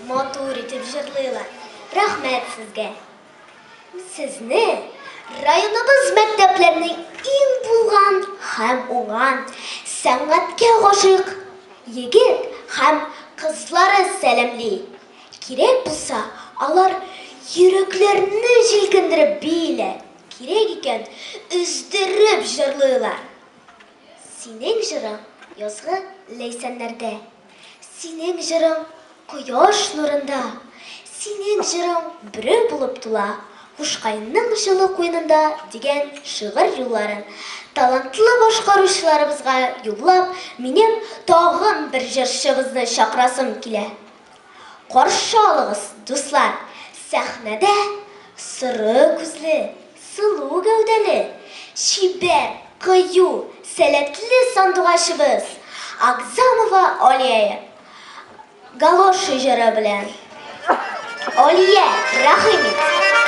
матур итеп җырлыйлар. Рәхмәт сезгә. Сезне районыбыз мәктәпләренең иң булган һәм уңган сәнгатькә гашыйк егет һәм кызлары сәламли. Кирәк булса, алар йөрәкләрне җилкендереп бийләр. Кирәк икән, өздереп җырлыйлар. Синең җырың язгы ләйсәннәрдә. Синең җырың кояш нурында. Синең җырың бүре булып тула. Кушкайның җылы куенында дигән шигырь юлларын талантлы башкаручыларыбызга юллап, минем тагын бер җырчыбызны чакрасым килә. Каршы алыгыз, дуслар, сәхнәдә сыры күзле, сылу гәүдәле, чибәр, кыю, сәләтле сандугачыбыз Агзамова Алия. Галоши җыры белән. Алия, рәхим ит.